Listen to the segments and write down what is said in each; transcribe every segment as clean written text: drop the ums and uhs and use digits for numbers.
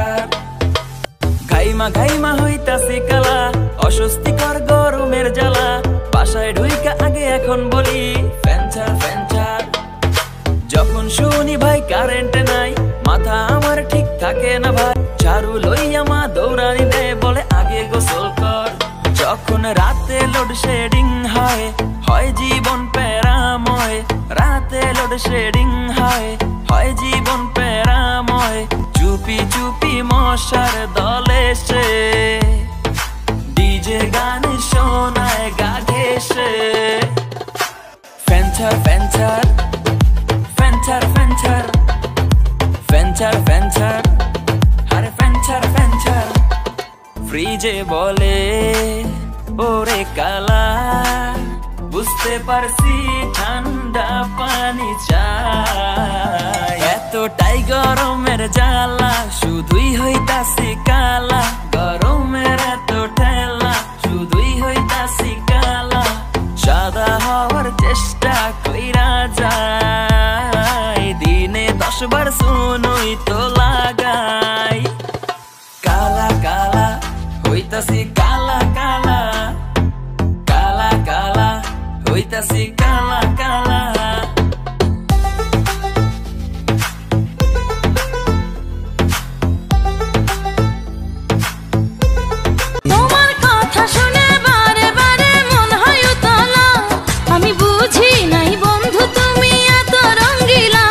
ফেঞ্চার ঘাইমা ঘাইমা হইতাছে কালা অস্বস্তিকর গরমের জ্বালা বাসায় ঢুইকা আগে এখন বলি ফেঞ্চার ফেঞ্চার যখন শুনি ভাই কারেন্ট নাই মাথা আমার ঠিক থাকে না ভাই ঝাড়ু লইয়া মা দৌড়ানি দেয় বলে আগে গোসল কর যখন রাতে লোডশেডিং হয় হয় জীবন প্যারাময় রাতে লোডশেডিং হয় হয় জীবন প্যারাময় চুপি চুপি মশার দলে সে ডিজে গান শোনায় গা ঘেঁষে ফেঞ্চার ফেঞ্চার ফেঞ্চার ফেঞ্চার ফেঞ্চার ফেঞ্চার আরে ফেঞ্চার ফেঞ্চার ফ্রিজে বলে ওরে কালা বুঝতে পারছি ঠান্ডা পানি চাই এতটাই গরমের জ্বালা শুধুই হইতাছি কালা গরমের এত ঠেলা শুধুই হইতাছি কালা সাদা হওয়ার চেষ্টা কইরা যায় দিনে 10 বার শুনুই তো লাগাই কালা কালা হইতাছি কালা কালা কালা কালা হইতাছি কালা কালা তোমার কথা শুনে বারে বারে মন হয় উতলা আমি বুঝি নাই বন্ধু তুমি এত রঙ্গিলা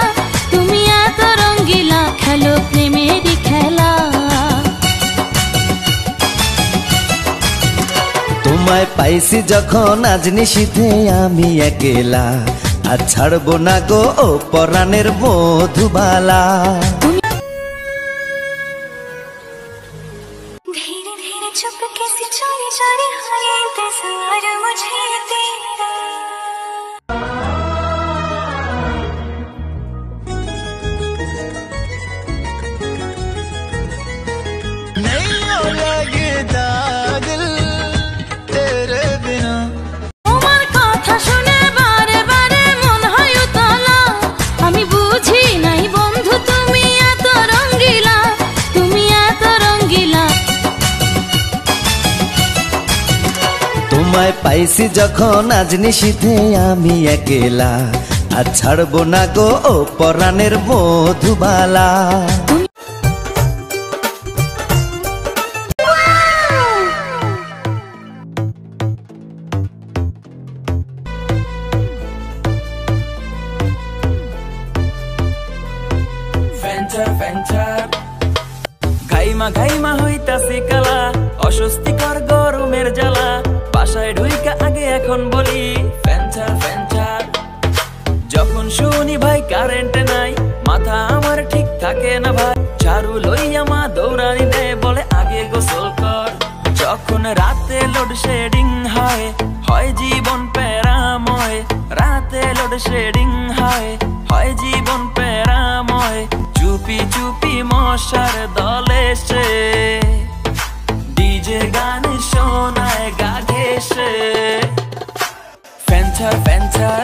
খেলো প্রেমেরই খেলা তোমায় পাইছি যখন আজ নিশীথে আমি একেলা আর ছাড়বো না গো ও পরাণের মধুবালা धीरे धीरे चुपके से चोरी चोरी हो ये इंतजार मुझे तेरा नहीं लगता दिल तेरे बिना তোমার কথা শুনে বারে বারে মন হয় উতলা আমি বুঝি নাই বন্ধু তুমি এত রঙ্গিলা তোমায় পাইছি যখন আজ নিশীথে আমি একেলা আর ছাড়বো না গো ও পরাণের মধুবালা ফেঞ্চার ফেঞ্চার ঘাইমা ঘাইমা হইতাছে কালা অস্বস্তিকর গরমের জ্বালা বাসায় ঢুইকা আগে এখন বলি ফেঞ্চার ফেঞ্চার যখন শুনি ভাই কারেন্ট নাই মাথা আমার ঠিক থাকে না ভাই ঝাড়ু লইয়া মা দৌড়ানি দেয় বলে আগে গোসল কর যখন রাতে লোডশেডিং হয় হয় জীবন প্যারাময় রাতে লোডশেডিং হয় হয় জীবন প্যারাময় চুপি চুপি মশার দলে সে ডিজে গান শোনায় গা ঘেঁষে ফেঞ্চার ফেঞ্চার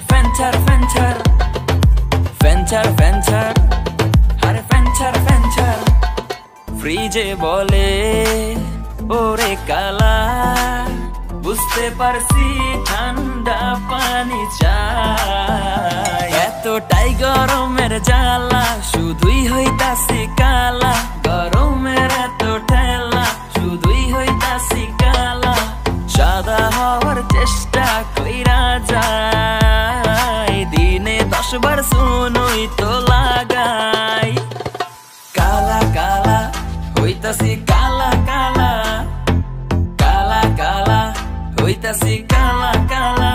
ফেঞ্চার ফেঞ্চার ফেঞ্চার ফেঞ্চার আরে ফেঞ্চার ফেঞ্চার ফ্রিজে বলে ওরে কালা বুঝতে পারছি ঠান্ডা পানি চাই এতটাই গরমের জ্বালা শুধুই হইতাছি কালা গরমের এত ঠেলা শুধুই হইতাছি কালা সাদা হওয়ার চেষ্টা কইরা যায় দিনে 10 বার শুনুই তো লাগাই কালা কালা হইতাছি কালা কালা কালা কালা হইতাছি কালা কালা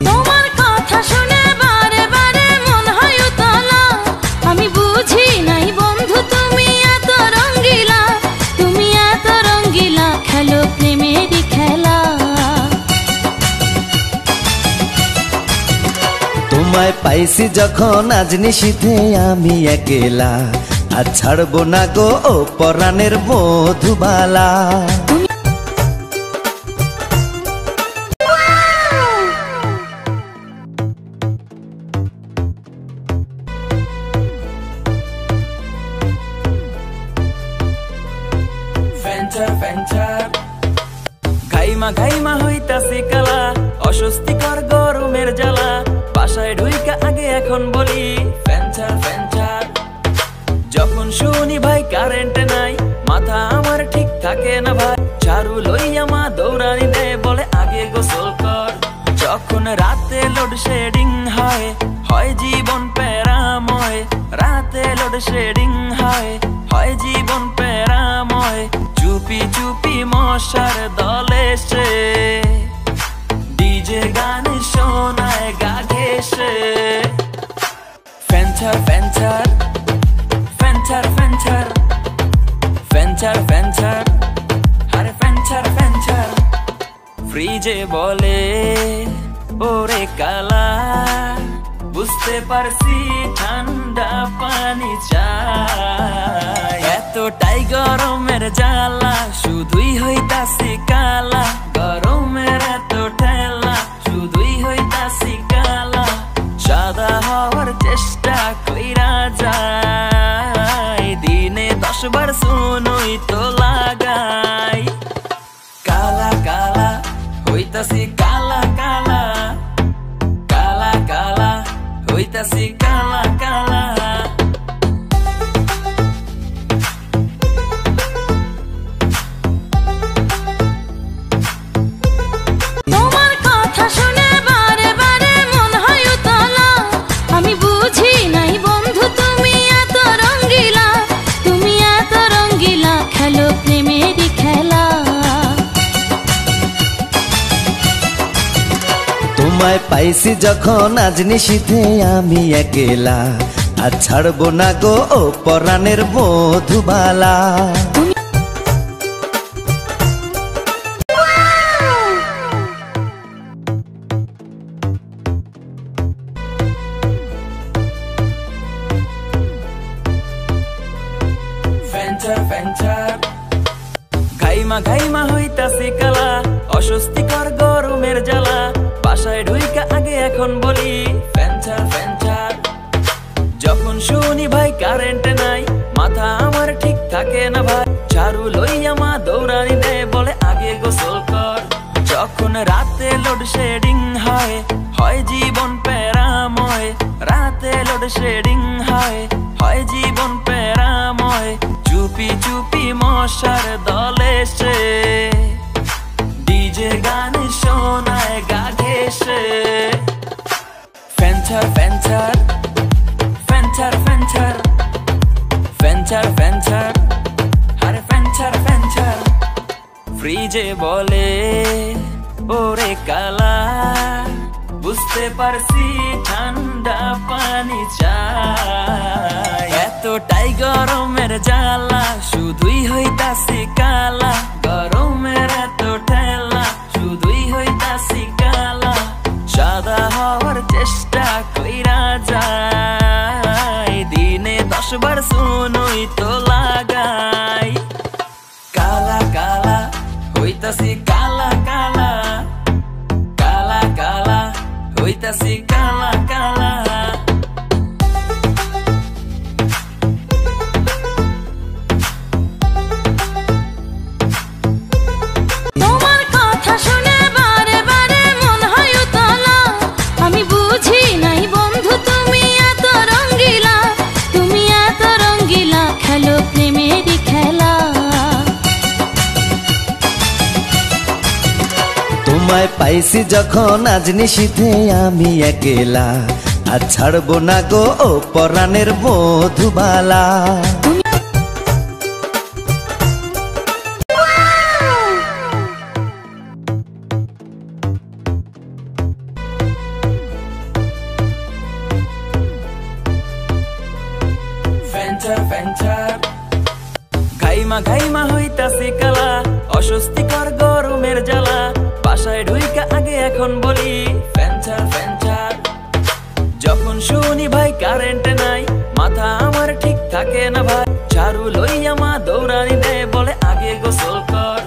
তোমার কথা শুনে বারে বারে মন হয় উতলা আমি বুঝি নাই বন্ধু তুমি এত রঙ্গিলা খেলো প্রেমেরই খেলা তোমায় পাইছি যখন আজ নিশীথে আমি একেলা আর ছাড়বো না গো ও পরাণের মধুবালা লইয়া মা দৌড়ানি দেয় বলে আগে গোসল কর। যখন রাতে লোডশেডিং হয়, হয় জীবন প্যারাময়। রাতে লোডশেডিং হয়, হয় জীবন প্যারাময়। চুপি চুপি মশার দলে সে ডিজে গান শোনায় গা ঘেঁষে। ফ্যানচার ফ্যানচার ফ্যানচার ফ্যানচার ফ্যানচার ফ্যানচার আরে ফ্যানচার ফ্যানচার। ফ্রিজে বলে ওরে কালা, বুঝতে পারছি ঠান্ডা পানি চাই। এতটাই গরমের জ্বালা, শুধুই হইতাছি কালা। গরমের এত ঠেলা, শুধুই হইতাছি কালা। সাদা হওয়ার চেষ্টা কইরা যায়, দিনে 10 বার শুনুই তো লাগাই। কালা কালা হইতাছি কালা কালা, কালা কালা হইতাছি কালা কালা। তোমার কথা শুনে বারে বারে মন হয় উতলা। আমি বুঝি নাই বন্ধু তুমি এত রঙ্গিলা, তুমি এত রঙ্গিলা, খেলো প্রেমেরই খেলা। তোমায় পাইছি যখন আজ নিশীথে আমি একলা, আর ছাড়বো না গো ও পরাণের মধুবালা। ফ্যানচার ফ্যানচার ঘাইমা ঘাইমা হইতাছি কালা, অস্বস্তিকর গরমের জ্বালা। বাসায় ঢুইকা আগে এখন বলি ফ্যানচার ফ্যানচার। যখন শুনি ভাই কারেন্ট নাই, মাথা আমার ঠিক থাকে না ভাই। ঝাড়ু লইয়া মা দৌড়ানি দেয় বলে আগে গোসল কর। যখন রাতে লোডশেডিং হয়, হয় জীবন প্যারাময়। রাতে লোডশেডিং হয়, হয় জীবন প্যারাময়। চুপি চুপি মশার দলে সে ডিজে গান শোনায় গা ঘেঁষে। ফ্যানচার ফ্যানচার ফ্যানচার ফ্যানচার ফ্যানচার ফ্যানচার আরে ফ্যানচার ফ্যানচার। ফ্রিজে বলে ওরে কালা, বুঝতে পারছি ঠান্ডা পানি চাই। এতটাই গরমের জ্বালা, শুধুই হইতাছি কালা। গরমের এত ঠেলা, শুধুই হইতাছি কালা। সাদা হওয়ার চেষ্টা কইরা যায়, দিনে 10 বার শুনুই তো লাগাই। কালা কালা হইতাছি কালা কালা, কালা কালা হইতাছি কালা কালা। তোমার কথা শুনে বারে বারে মন হয় উতলা। আমি বুঝি নাই বন্ধু তুমি এত রঙ্গিলা, তুমি এত রঙ্গিলা, খেলো প্রেমেরই খেলা। তোমায় পাইছি যখন আজ নিশীথে আমি একলা, আর ছাড়বো না গো ও পরাণের মধুবালা। ফ্যানচার ফ্যানচার ঘাইমা ঘাইমা হইতাছি কালা, অস্বস্তিকর গরমের জ্বালা। বাসায় ঢুইকা আগে এখন বলি ফ্যানচার ফ্যানচার। যখন শুনি ভাই কারেন্ট নাই, মাথা আমার ঠিক থাকে না ভাই। ঝাড়ু লইয়া মা দৌড়ানি দেয় বলে আগে গোসল কর।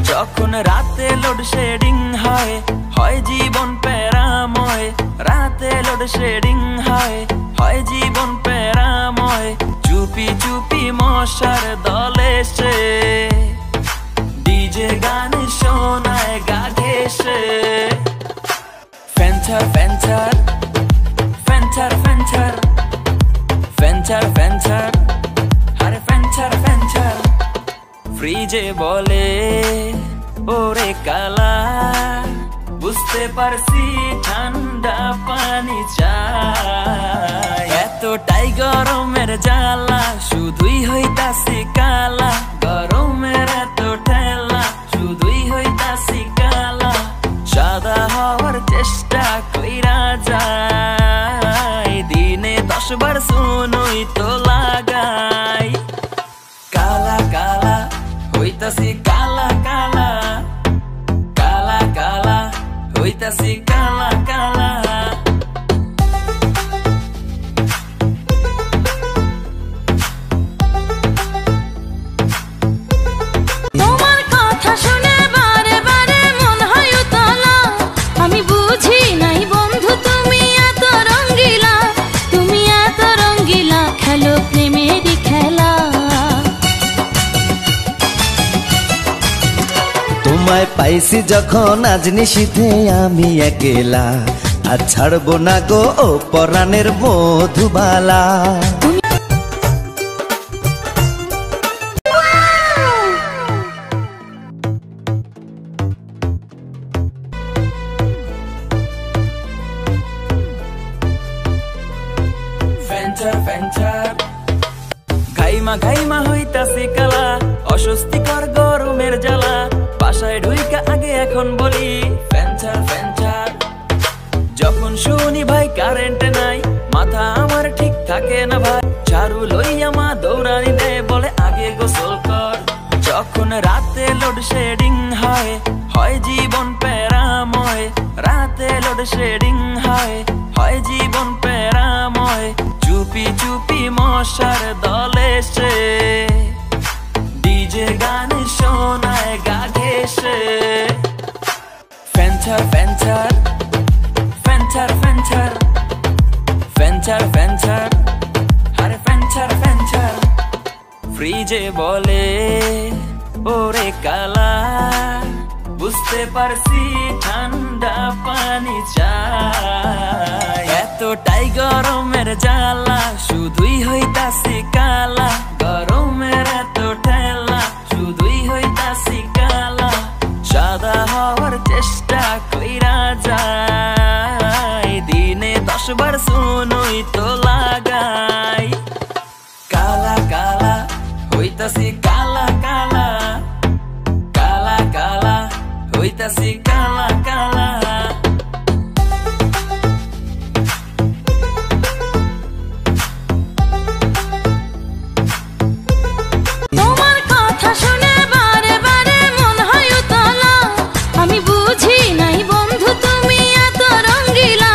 যখন রাতে লোডশেডিং হয়, হয় জীবন প্যারাময়। রাতে লোডশেডিং হয়, হয় জীবন প্যারাময়। চুপি চুপি মশার দলে সে ডিজে গান শোনায় গা ঘেঁষে। ফ্যানচার ফ্যানচার ফ্যানচার ফ্যানচার ফ্যানচার ফ্যানচার আরে ফ্যানচার ফ্যানচার। ফ্রিজে বলে ওরে কালা বুঝতে পারছি ঠান্ডা পানি চাই এতটাই গরমের জ্বালা শুধুই হইতাছি কালা গরমের এত ঠেলা শুধুই হইতাছি কালা সাদা হওয়ার চেষ্টা কইরা যায় দিনে 10 বার সুনুই তো লাগাই কালা কালা হইতাছি কালা কালা কালা কালা হইতাছি কালা কালা তোমার কথা শুনে বারে বারে মন হয় উতলা আমি বুঝি নাই বন্ধু তুমি এত রঙ্গিলা খেলো প্রেমেরই খেলা তোমায় পাইছি যখন আজ নিশীথে আমি একেলা আর ছাড়বো না গো ও পরাণের মধুবালা ঘাইমা ঘাইমা হইতাছি কালা অস্বস্তিকর গরমের জ্বালা বাসায় ঢুইকা আগে এখন বলি ফ্যানচার ফ্যানচার যখন শুনি ভাই কারেন্ট নাই মাথা আমার ঠিক থাকে না ভাই ঝাড়ু লইয়া মা দৌড়ানি দেয় বলে আগে গোসল কর যখন রাতে লোডশেডিং হয় হয় জীবন প্যারাময় রাতে লোডশেডিং হয় হয় জীবন প্যারাময় চুপি চুপি মশার দলে সে ডিজে গান শোনায় গা ঘেসে ফ্যানচার ফ্যানচার ফ্যানচার ফ্যানচার ফ্যানচার ফ্যানচার আরে ফ্যানচার ফ্যানচার ফ্রিজে বলে ওরে কালা বুঝতে পারছি ঠান্ডা পানি চাই এতটাই গরমের জ্বালা শুধুই হইতাছি কালা গরমের এত ঠেলা শুধুই হইতাছি কালা সাদা হওয়ার চেষ্টা কইরা যায় দিনে 10 বার সুনুই তো লাগাই কালা কালা হইতাছি কালা কালা কালা কালা হইতাছি কালা কালা তোমার কথা শুনে বারে বারে মন হয় উতলা আমি বুঝি নাই বন্ধু তুমি এত রঙ্গিলা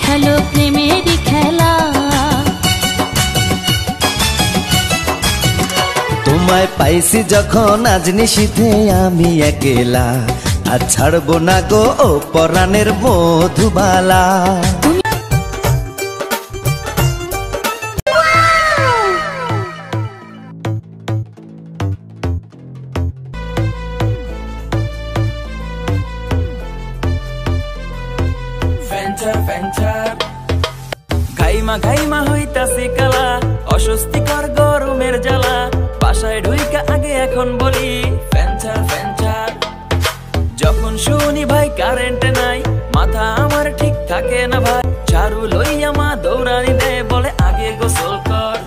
খেলো প্রেমেরই খেলা তোমায় পাইছি যখন আজ নিশীথে আমি একেলা আর ছাড়বো না গো ও পরাণের মধুবালা ঘাইমা ঘাইমা হইতাছি কালা অস্বস্তিকর গরমের জ্বালা বাসায় ঢুইকা আগে এখন বলি ফ্যানচার ফ্যানচার যখন শুনি ভাই কারেন্ট নাই মাথা আমার ঠিক থাকে না ভাই ঝাড়ু লইয়া মা দৌড়ানি দেয় বলে আগে গোসল কর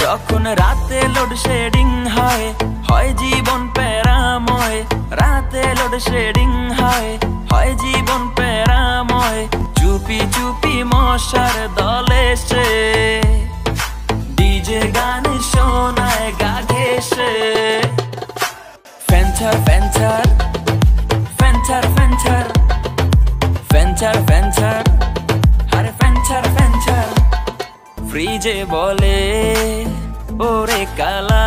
যখন রাতে লোডশেডিং হয় হয় জীবন প্যারাময় রাতে লোডশেডিং হয় হয় জীবন প্যারাময় চুপি চুপি মশার দলে সে ডিজে গান শোনায় গা ঘেসে ফ্যানচার ফ্যানচার ফ্যানচার ফ্যানচার ফ্যানচার ফ্যানচার আরে ফ্যানচার ফ্যানচার ফ্রিজে বলে ওরে কালা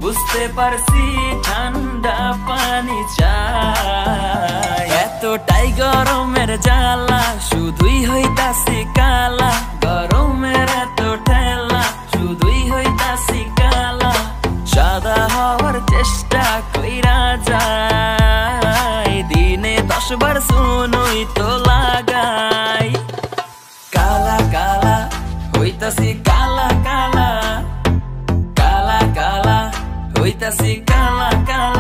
বুঝতে পারছি ঠান্ডা পানি চাই এতটাই গরমের জ্বালা শুধুই হইতাছি কালা গরমের এত ঠেলা শুধুই হইতাছি কালা সাদা হওয়ার চেষ্টা কইরা যায় দিনে 10 বার সুনুই তো লাগাই কালা কালা হইতাছি কালা কালা কালা কালা হইতাছি কালা কালা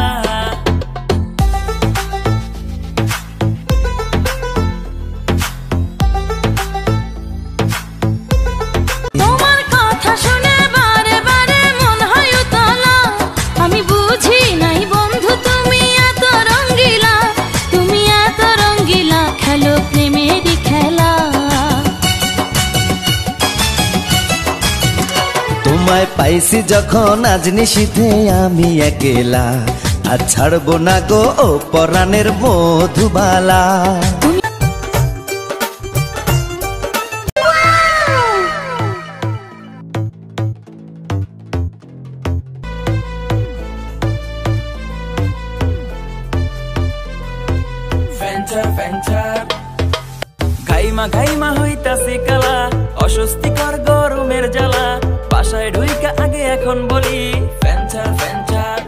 তোমায় পাইছি যখন আজ নিশীথে আমি একলা, আর ছাড়বো না গো ও পরাণের মধুবালা। ঘাইমা ঘাইমা হইতাছে কালা, অস্বস্তিকর গরমের জ্বালা, বাসায় ঢুইকা আগে এখন বলি ফ্যানচার ফ্যানচার।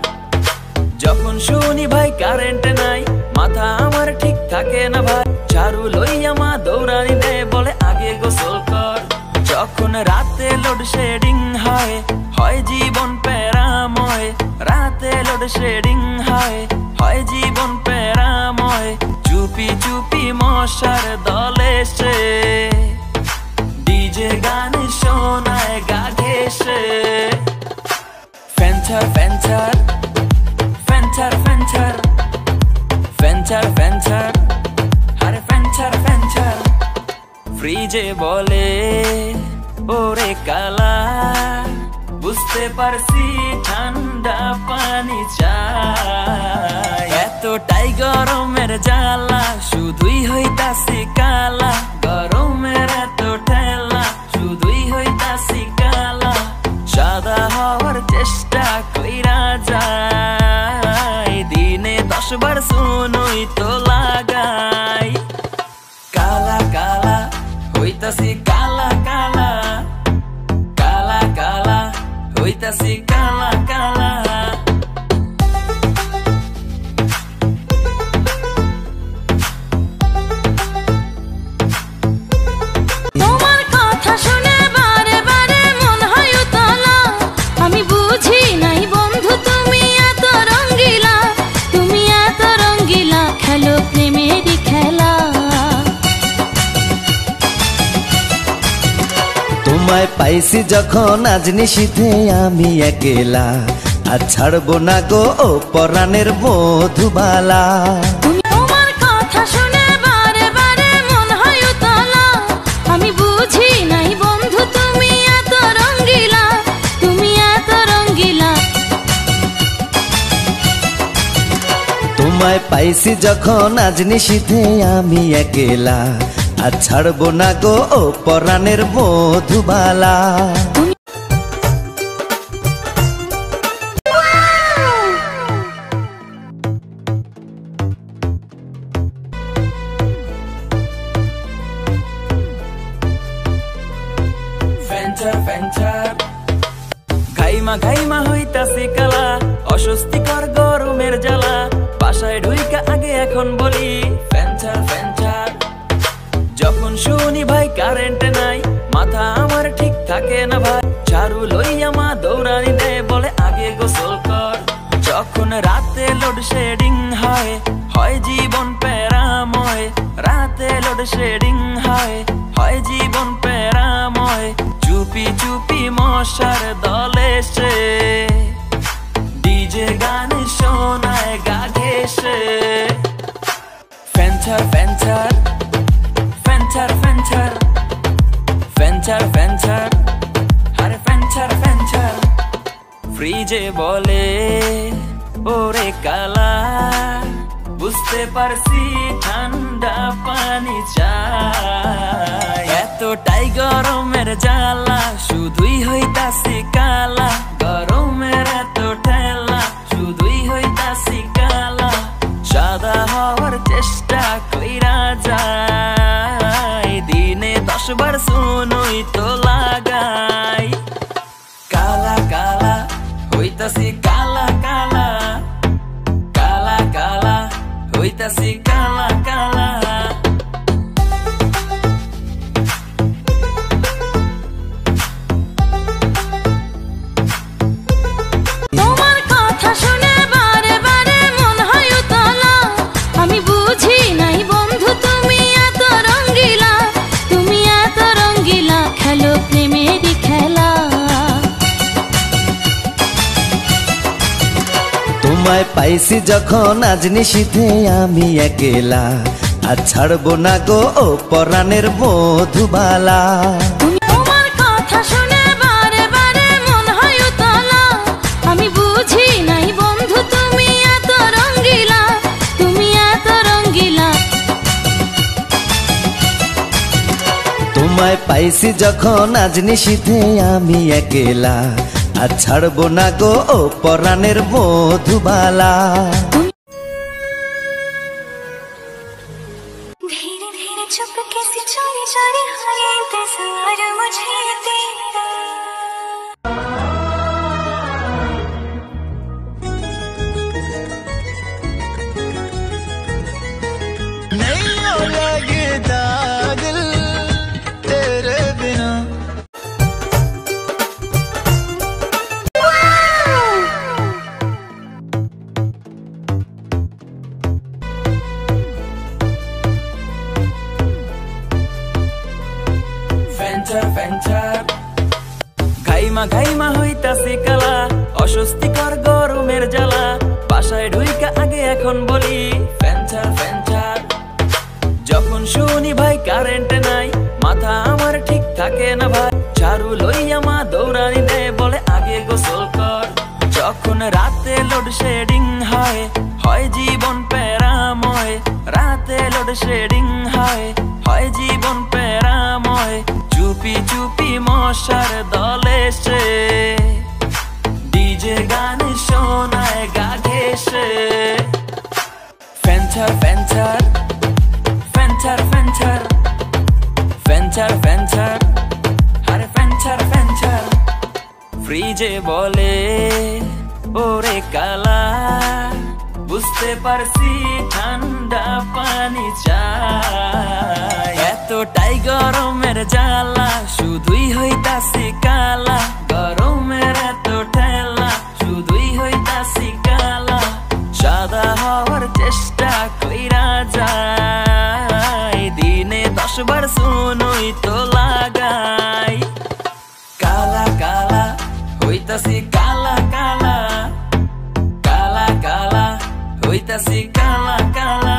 যখন শুনি ভাই কারেন্ট নাই, মাথা আমার ঠিক থাকে না ভাই, ঝাড়ু লইয়া মা দৌড়ানি দেয় বলে আগে গোসল কর। যখন রাতে লোডশেডিং হয়, হয় জীবন প্যারাময়, রাতে লোডশেডিং হয়, হয় জীবন প্যারাময়। চুপি চুপি মশার দলে সে ডিজে গান শোনায় গা ঘেঁষে। ফ্যানচার ফ্যানচার ফ্যানচার ফ্যানচার ফ্যানচার ফ্যানচার, আরে ফ্যানচার ফ্যানচার। ফ্রিজে বলে ওরে কালা, বুঝতে পারছি ঠান্ডা পানি চাই। এতটাই গরমের জ্বালা, শুধুই হইতাছি কালা, গরমের এত ঠেলা, শুধুই হইতাছি কালা। সাদা হওয়ার চেষ্টা কইরা যাই, দিনে 10 বার সুনুই তো লাগাই। কালা কালা হইতাছি কালা কালা, কালা কালা হইতাছি কালা কালা। তোমার কথা শুনে বারে বারে মন হয় উতলা, আমি বুঝি নাই বন্ধু তুমি এত রঙ্গিলা, তুমি এত রঙ্গিলা, খেলো প্রেমেরই খেলা। তোমায় পাইছি যখন আজ নিশীথে আমি একলা, আর ছাড়বো না গো ও পরাণের মধুবালা। তোমার কথা শুনে বারে বারে মন হয় উতলা, আমি বুঝি নাই বন্ধু তুমি এত রঙ্গিলা, তুমি এত রঙ্গিলা। তোমায় পাইছি যখন আজ নিশীথে আমি একলা, আর ছাড়বো না গো ও পরাণের মধুবালা। ফ্যানচার ফ্যানচার ঘাইমা ঘাইমা হইতাছে কালা, অস্বস্তিকর গরমের জ্বালা, বাসায় ঢুইকা আগে এখন বলি ফ্যানচার ফ্যানচার। যখন শুনি ভাই কারেন্ট নাই, মাথা আমার ঠিক থাকে না ভাই, ঝাড়ু লইয়া মা দৌড়ানি দেয় বলে আগে গোসল কর। যখন রাতে লোডশেডিং হয়, হয় জীবন প্যারাময়, রাতে লোডশেডিং হয়, হয় জীবন প্যারাময়। চুপি চুপি মশার দলে সে ডিজে গান শোনায় গা ঘেঁষে। ফ্যানচার ফ্যানচার ফ্যানচার ফ্যানচার ফ্যানচার ফ্যানচার, আরে ফ্যানচার ফ্যানচার। ফ্রিজে বলে ওরে কালা, বুঝতে পারছি ঠান্ডা পানি চাই। এতটাই গরমের জ্বালা, শুধুই হইতাছি কালা, গরমের এত ঠেলা, শুধুই হইতাছি কালা। সাদা হওয়ার চেষ্টা কইরা যাই, দিনে 10 বার সুনুই তো লাগাই। কালা কালা হইতাছি কালা কালা, কালা কালা হইতাছি কালা কালা। তোমার কথা শুনে বারে বারে মন হয় উতলা, আমি বুঝি নাই বন্ধু তুমি এত রঙ্গিলা, তুমি এত রঙ্গিলা, খেলো প্রেমেরই খেলা। তোমায় পাইছি যখন আজ নিশীথে আমি একলা, আর ছাড়বো না গো ও পরাণের মধুবালা। তোমার কথা শুনে বারে বারে মন তোমায় পাইছি যখন আজ নিশীথে আমি একলা, আর ছাড়বো না গো ও পরাণের মধুবালা। धीरे धीरे चुपके से चोरी चोरी हो ये इंतजार मुझे तेरा। नहीं लगता दिल तेरे बिना। ফ্যান্টার ফ্যান্টার ঘাইমা হইতাছে কালা, অস্বস্তিকর গরমের জ্বালা, বাসায় ঢুইকা আগে এখন বলি ফ্যান্টার ফ্যান্টার। যখন শুনি ভাই কারেন্ট নাই, মাথা আমার ঠিক থাকে না ভাই, ঝাড়ু লইয়া মা দৌড়ানি দেয় বলে আগে গোসল কর। যখন রাতে লোডশেডিং হয়, হয় জীবন প্যারাময়, রাতে লোডশেডিং হয়, হয় জীবন প্যারাময়। চুপি চুপি মশার দলে সে ডিজে গান শোনায় গা ঘেঁষে। ফ্যান্টার ফ্যান্টার ফ্যান্টার ফ্যান্টার ফ্যান্টার ফ্যান্টার আরে ফ্যান্টার ফ্যান্টার। ফ্রিজে বলে ওরে কালা, বুঝতে পারছি ঠান্ডা পানি চাই। এতটাই গরমের জ্বালা, শুধুই হইতাছি কালা, গরমের এত ঠেলা, শুধুই হইতাছি কালা। সাদা হওয়ার চেষ্টা কইরা যায়, দিনে 10 বার শুনুই তো লাগাই। কালা কালা হইতাছি কালা কালা, কালা কালা হইতাছি কালা কালা।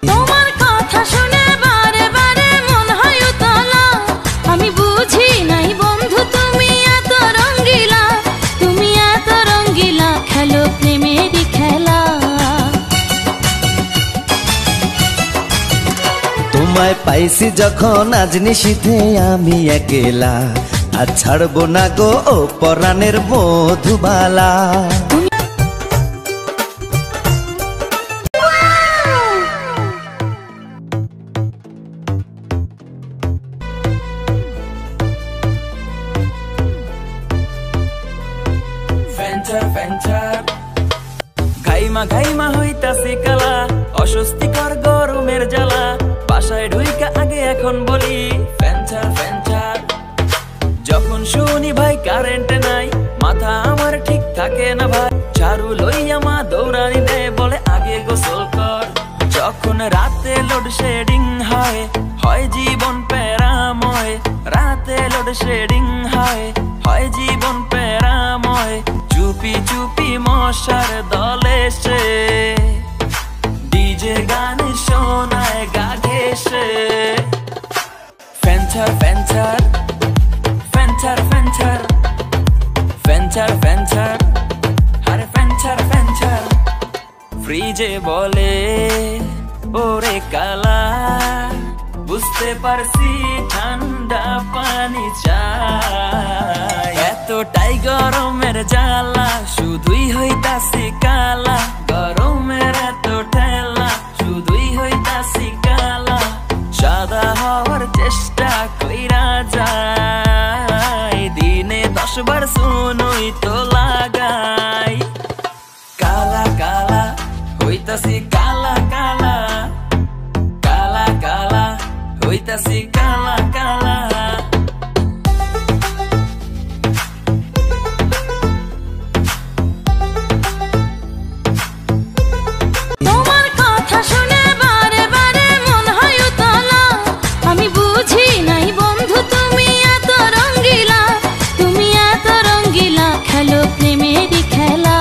তোমার কথা শুনে বারে বারে মন হয় উতলা, আমি বুঝি নাই বন্ধু তুমি এত রঙ্গিলা, তুমি এত রঙ্গিলা, খেলো প্রেমেরই খেলা। তোমায় পাইছি যখন আজ নিশীথে আমি একলা, আর ছাড়বো না গো ও পরাণের মধুবালা। ফ্যান্টার ফ্যান্টার ঘাইমা হইতাছে কালা, অস্বস্তিকর গরমের জ্বালা, বাসায় ঢুইকা আগে এখন বলি ফ্যান্টার ফ্যান্টার। যখন শুনি ভাই কারেন্ট নাই, মাথা আমার ঠিক থাকে না ভাই, ঝাড়ু লইয়া মা দৌড়ানি দেয় বলে আগে গোসল কর। যখন রাতে লোডশেডিং হয়, হয় জীবন প্যারাময়, রাতে লোডশেডিং হয়, হয় জীবন প্যারাময়। চুপি চুপি মশার দলে সে ডিজে গান শোনায় গা ঘেঁষে। ফ্যান্টার ফ্যান্টার ফ্যান্টার ফ্যান্টার ফ্যান্টার ফ্যান্টার আরে ফ্যান্টার ফ্যান্টার। ফ্রিজে বলে ওরে কালা, বুঝতে পারছি ঠান্ডা পানি চাই। এতটাই গরমের জ্বালা, শুধুই হইতাছি কালা, গরমের এত ঠেলা, শুধুই হইতাছি কালা। সাদা হওয়ার চেষ্টা কইরা যায়, দিনে 10 বার শুনুই তো লাগাই। কালা কালা হইতাছি কালা কালা, কালা কালা হইতাছি কালা কালা। তোমার কথা শুনে বারে বারে মন হয় উতলা, আমি বুঝি নাই বন্ধু তুমি এত রঙ্গিলা, তুমি এত রঙ্গিলা, খেলো প্রেমেরই খেলা।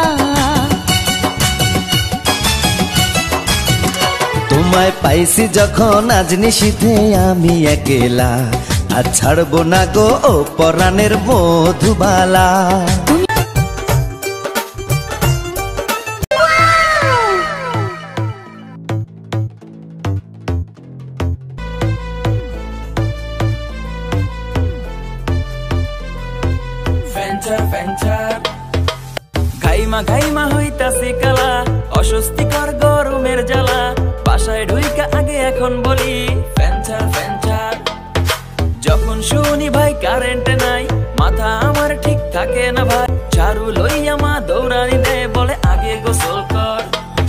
তোমায় পাইছি যখন আজ নিশীথে আমি একলা, আর ছাড়বো না গো ও পরাণের মধুবালা। ফ্যান্টার ফ্যান্টার ঘাইমা ঘাইমা হইতাছে কালা অস্বস্তিকর গরমের জ্বালা বাসায় ঢুইকা আগে এখন বলি ফ্যান্টার ফ্যান্টার যখন শুনি ভাই কারেন্ট নাই মাথা আমার ঠিক থাকে না ভাই ঝাড়ু লইয়া মা দৌড়ানি দেয় বলে আগে গোসল কর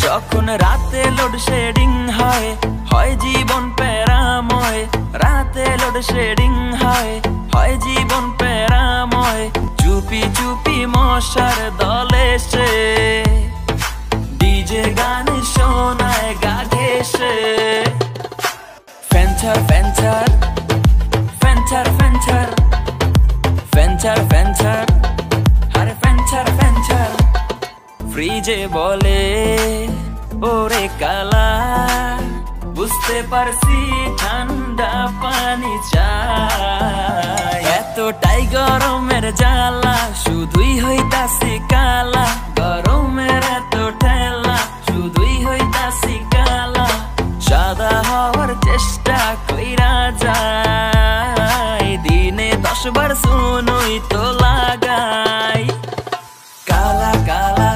যখন রাতে লোডশেডিং হয় হয় জীবন প্যারাময় রাতে লোডশেডিং হয় হয় জীবন প্যারাময় চুপি চুপি মশার দলে সে ডিজে গান শোনায় গা ঘেঁষে ফ্যান্টার ফ্যান্টার ফ্যান্টার ফ্যান্টার ফ্যান্টার ফ্যান্টার আরে ফ্যান্টার ফ্যান্টার ফ্রিজে বলে ওরে কালা বুঝতে পারছি ঠান্ডা পানি চাই এতটাই গরমের জ্বালা শুধুই হইতাছি কালা গরমের এত ঠেলা শুধুই হইতাছি কালা সাদা হওয়ার চেষ্টা কইরা যায় দিনে 10 বার শুনুই তো লাগাই কালা কালা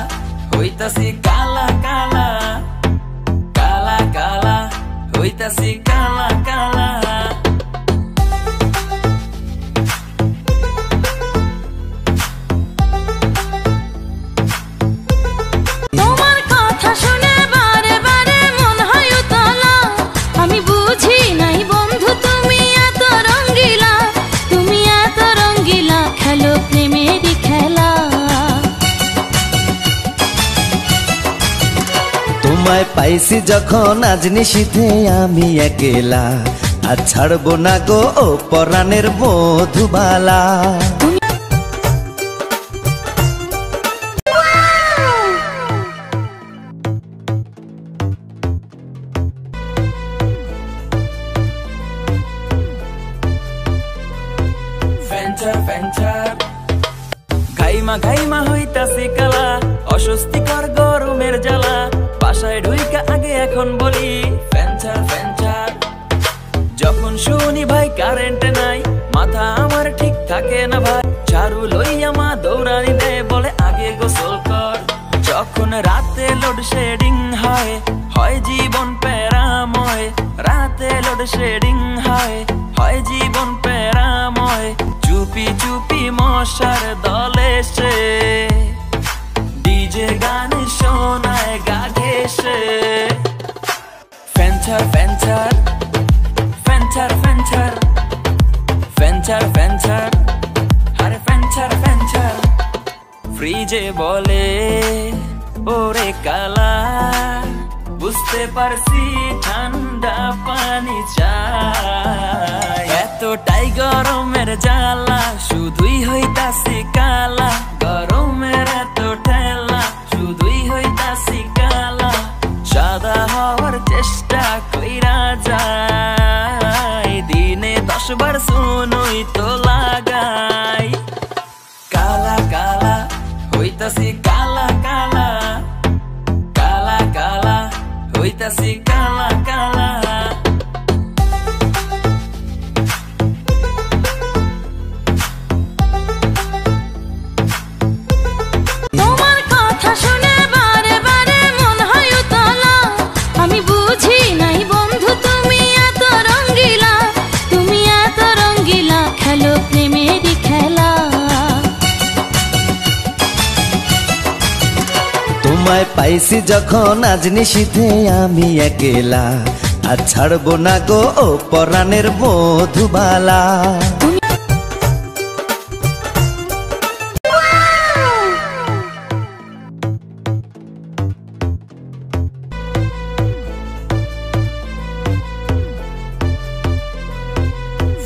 হইতাছি কালা কালা কালা কালা হইতাছি কালা কালা তোমার কথা শুনে বারে বারে মন হয় উতলা আমি বুঝি নাই বন্ধু তুমি এত রঙ্গিলা খেলো প্রেমেরই খেলা তোমায় পাইছি যখন আজ নিশীথে আমি একেলা আর ছাড়বো না গো ও পরাণের মধুবালা ফ্যান্টার ফ্যান্টার ঘাইমা ঘাইমা হইতাছে কালা অস্বস্তিকর গরমের জ্বালা বাসায় ঢুইকা আগে এখন বলি ফ্যান্টার ফ্যান্টার যখন শুনি ভাই কারেন্ট নাই মাথা আমার ঠিক থাকে না ভাই ঝাড়ু লইয়া মা দৌড়ানি দেয় বলে আগে গোসল কর যখন রাতে লোডশেডিং হয় হয় জীবন প্যারাময় রাতে লোডশেডিং হয় হয় জীবন প্যারাময় চুপি চুপি মশার দলে সে ডিজে গান শোনায় গা ঘেঁষে ফ্যান্টার ফ্যান্টার ফ্যান্টার ফ্যান্টার ফ্যান্টার ফ্যান্টার আরে ফ্যান্টার ফ্যান্টার ফ্রিজে বলে ওরে কালা বুঝতে পারছি ঠান্ডা পানি চাই এতটাই গরমের জ্বালা শুধুই হইতাছি কালা গরমের এত ঠেলা শুধুই হইতাছি কালা সাদা হওয়ার চেষ্টা কইরা যায় দিনে 10 বার শুনুই তো লাগাই কালা কালা হইতাছি কালা কালা কালা কালা হইতাছি কালা কালা তোমার কথা শুনে বারে বারে মন হয় উতলা আমি বুঝি নাই বন্ধু তুমি এত রঙ্গিলা খেলো প্রেমেরই খেলা তোমায় পাইছি যখন আজ নিশীথে আমি একেলা আর ছাড়বো না গো ও পরাণের মধুবালা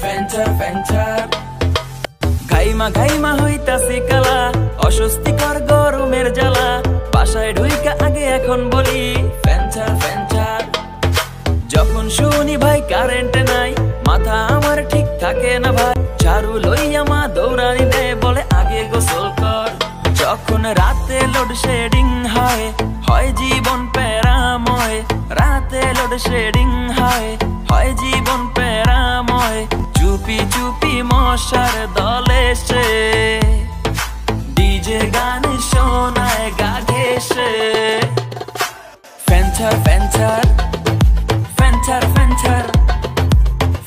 ফ্যান্টার ফ্যান্টার ঘাইমা ঘাইমা হইতাছে কালা অস্বস্তিকর গরমের জ্বালা বাসায় ঢুইকা আগে এখন বলি ফ্যান্টার ফ্যান্টার যখন শুনি ভাই কারেন্ট নাই মাথা আমার ঠিক থাকে না ভাই ঝাড়ু লইয়া মা দৌড়ানি দেয় বলে আগে গোসল কর যখন রাতে লোডশেডিং হয় হয় জীবন প্যারাময় রাতে লোডশেডিং হয় হয় জীবন প্যারাময় চুপি চুপি মশার দলে সে ফ্যাঞ্চার ফ্যাঞ্চার ফ্যাঞ্চার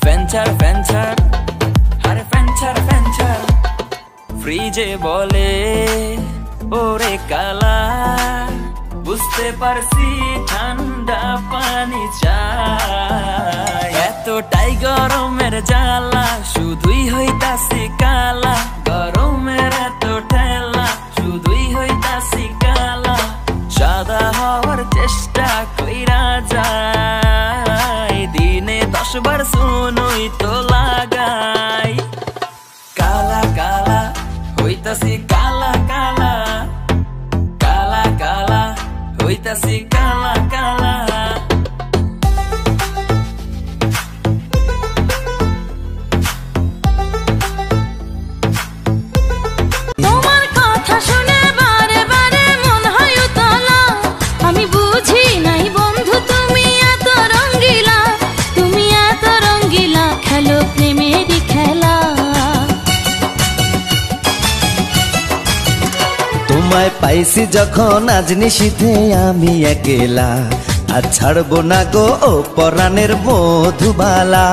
ফ্যাঞ্চার ফ্যাঞ্চার আরে ফ্যাঞ্চার ফ্যাঞ্চার ফ্রিজে বলে ওরে কালা বুঝতে পারছি ঠান্ডা পানি চাই এতটাই গরমের জ্বালা শুধুই হইতাছি কালা গরমের এত ঠেলা শুধুই হইতাছি কালা সাদা হওয়ার চেষ্টা কইরা যায় দিনে 10 বার শুনুই তো লাগাই কালা কালা হইতাছি কালা কালা কালা কালা হইতাছি কালা কালা তোমার কথা শুনে বারে বারে মন হয় উতলা আমি বুঝি নাই বন্ধু তুমি এত রঙ্গিলা খেলো প্রেমেরই খেলা তোমায় পাইছি যখন আজ নিশীথে আমি একেলা আর ছাড়বো না গো ও পরাণের মধুবালা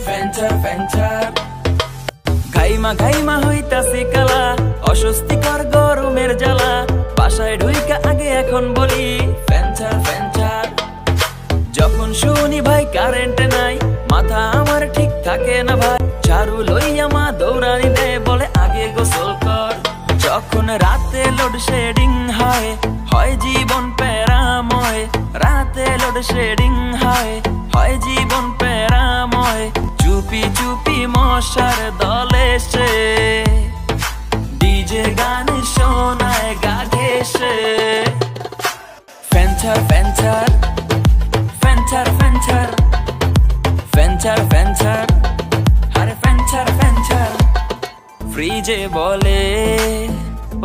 ফ্যাঞ্চার ফ্যাঞ্চার ঘাইমা ঘাইমা হইতাছে কালা অস্বস্তিকর গরমের জ্বালা বাসায় ঢুইকা আগে এখন বলি ফ্যাঞ্চার ফ্যাঞ্চার যখন শুনি ভাই কারেন্ট নাই মাথা আমার ঠিক থাকে না ভাই ঝাড়ু লইয়া মা দৌড়ানি দেয় বলে আগে গোসল কর যখন রাতে লোডশেডিং হয় হয় জীবন প্যারাময় রাতে লোডশেডিং হয় হয় জীবন প্যারাময় চুপি চুপি মশার দলে সে ডিজে গান শোনায় গা ঘেসে ফ্যাঞ্চার ফ্যাঞ্চার ফ্যাঞ্চার ফ্যাঞ্চার ফ্যাঞ্চার ফ্যাঞ্চার আরে ফ্যাঞ্চার ফ্যাঞ্চার ফ্রিজে বলে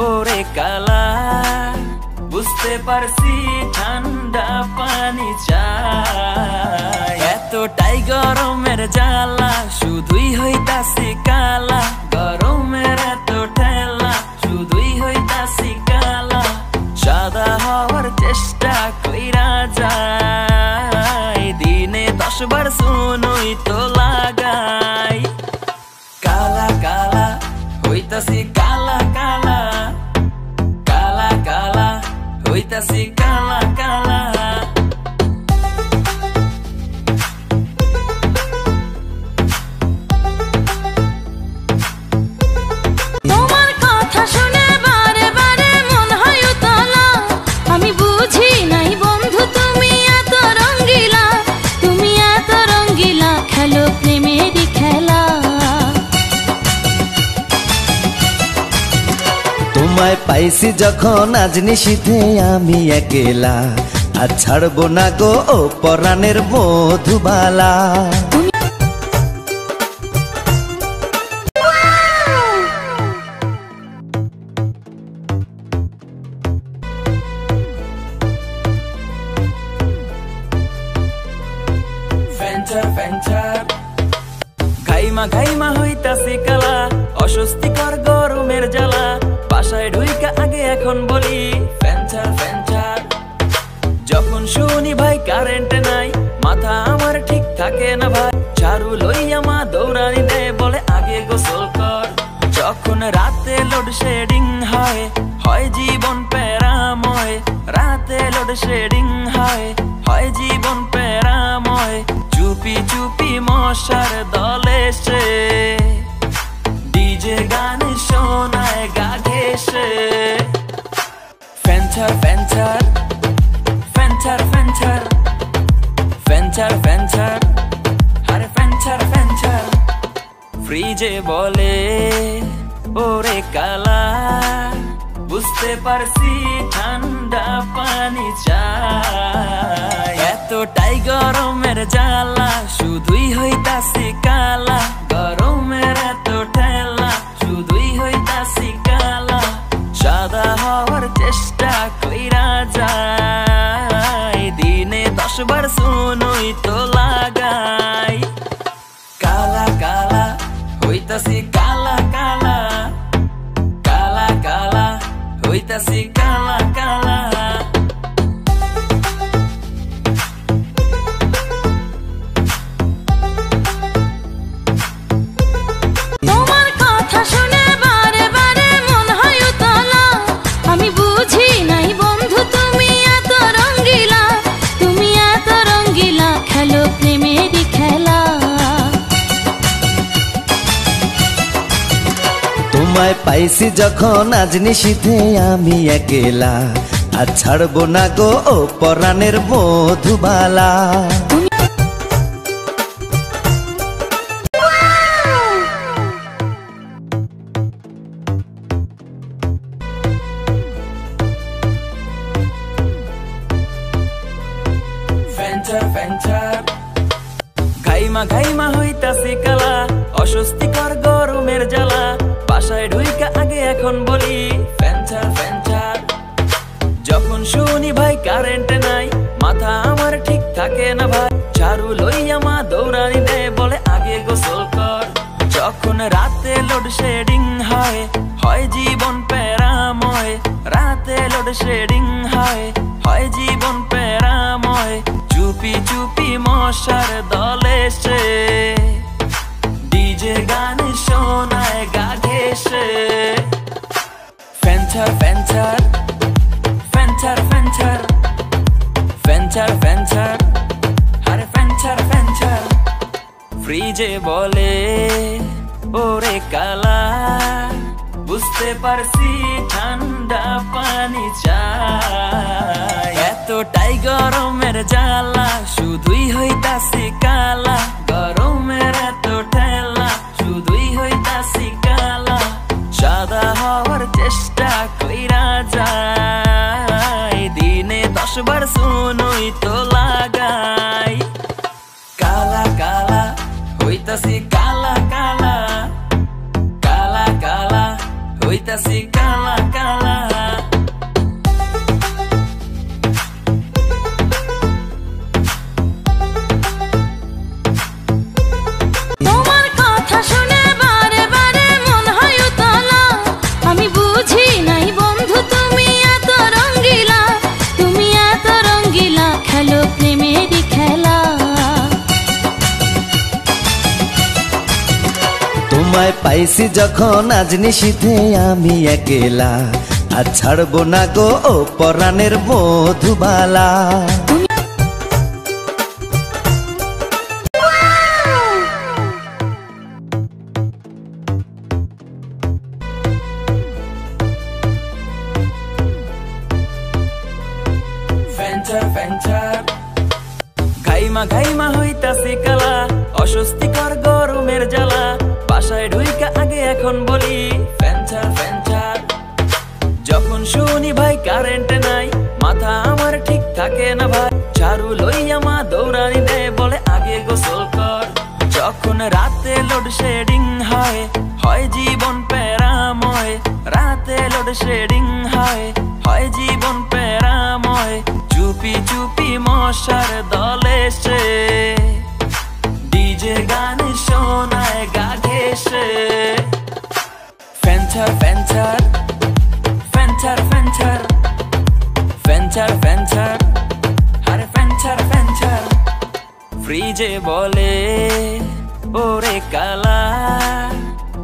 ওরে কালা বুঝতে পারছি ঠান্ডা পানি চাই এতটাই গরমের জ্বালা শুধুই হইতাছি কালা গরমের এত ঠেলা শুধুই হইতাছি কালা সাদা হওয়ার চেষ্টা কইরা যায় দিনে 10 বার শুনুই তো লাগাই কালা কালা হইতাছি কালা কালা কালা কালা হইতাছি কালা কালা তোমার কথা শুনে বারে বারে মন হয় উতলা আমি বুঝি নাই বন্ধু তুমি এত রঙ্গিলা খেলো প্রেমেরই খেলা তোমায় পাইছি যখন আজ নিশীথে আমি একেলা আর ছাড়বো না গো ও পরাণের মধুবালা ফ্যাঞ্চার ফ্যাঞ্চার ঘাইমা ঘাইমা হইতাছে কালা অস্বস্তিকর গরমের জ্বালা বাসায় ঢুইকা আগে এখন বলি ফ্যাঞ্চার ফ্যাঞ্চার যখন শুনি ভাই কারেন্ট নাই মাথা আমার ঠিক থাকে না ভাই ঝাড়ু লইয়া মা দৌড়ানি দেয় বলে আগে গোসল কর যখন রাতে লোডশেডিং হয় হয় জীবন প্যারাময় রাতে লোডশেডিং হয় হয় জীবন প্যারাময় চুপি চুপি মশার দলে সে ডিজে গান শোনায় গা ঘেসে ফ্যাঞ্চার ফ্যাঞ্চার ফ্যাঞ্চার ফ্যাঞ্চার ফ্যাঞ্চার ফ্যাঞ্চার আরে ফ্যাঞ্চার ফ্যাঞ্চার ফ্রিজে বলে ওরে কালা বুঝতে পারছি ঠান্ডা পানি চাই এতটাই গরমের জ্বালা শুধুই হইতাছি কালা গরমের এত ঠেলা শুধুই হইতাছি কালা সাদা হওয়ার চেষ্টা কইরা যায় দিনে 10 বার শুনুই হইতাছি কালা কালা। তোমার কথা শুনে বারে বারে মন হয় উতলা, আমি বুঝি নাই বন্ধু তুমি এত রঙ্গিলা, তুমি এত রঙ্গিলা, খেলো প্রেমেরই খেলা। তোমায় পাইছি যখন আজ নিশীথে আমি একেলা, আর ছাড়বো না গো ও পরাণের মধুবালা। ফেঞ্চার ফেঞ্চার ঘাইমা ঘাইমা হইতাছি কালা, অস্বস্তিকর গরমের জ্বালা, বাসায় ঢুইকা আগে এখন বলি ফেঞ্চার ফেঞ্চার। যখন শুনি ভাই কারেন্ট নাই, মাথা আমার ঠিক থাকে না ভাই, ঝাড়ু লইয়া মা দৌড়ানি দেয়, বলে আগে গোসল কর। যখন রাতে লোডশেডিং হয়, হয় জীবন প্যারাময়, রাতে লোডশেডিং হয়, হয় জীবন প্যারাময়। চুপি চুপি মশার দলে সে ডিজে গান শোনায় গা ঘেঁষে। ফেঞ্চার ফেঞ্চার ফেঞ্চার ফেঞ্চার ফেঞ্চার ফেঞ্চার আরে ফেঞ্চার ফেঞ্চার। ফ্রিজে বলে ওরে কালা, বুঝতে পারছি ঠান্ডা পানি চাই, এতটাই গরমের জ্বালা, শুধুই হইতাছি কালা, গরমের এত ঠেলা, শুধুই হইতাছি কালা। সাদা হওয়ার চেষ্টা কইরা যায়, দিনে 10 বার শুনুই তো লাগাই। কালা কালা হইতাছি কালা কালা, কালা কালা হইতাছি কালা কালা। তোমার কথা শুনে বারে বারে মন হয় উতলা, আমি বুঝি নাই বন্ধু তুমি এত রঙ্গিলা, তুমি এত রঙ্গিলা, খেলো প্রেমেরই খেলা। তোমায় পাইছি যখন আজ নিশীথে আমি একেলা, আর ছাড়বো না গো ও পরাণের মধুবালা। ফেঞ্চার ফেঞ্চার ঘাইমা ঘাইমা হইতাছি কালা, অস্বস্তিকর গরমের জ্বালা, বাসায় ঢুইকা আগে এখন বলি ফেঞ্চার ফেঞ্চার। যখন শুনি ভাই কারেন্ট নাই, মাথা আমার ঠিক থাকে না ভাই, ঝাড়ু লইয়া মা দৌড়ানি দেয়, বলে আগে গোসল কর। যখন রাতে লোডশেডিং হয়, হয় জীবন প্যারাময়, রাতে লোডশেডিং হয়, হয় জীবন প্যারাময়। চুপি চুপি মশার দলে সে ডিজে গান শোনায় গা ঘেঁষে। ফেঞ্চার ফেঞ্চার ফেঞ্চার ফেঞ্চার ফেঞ্চার ফেঞ্চার আরে ফেঞ্চার ফেঞ্চার। ফ্রিজে বলে ওরে কালা,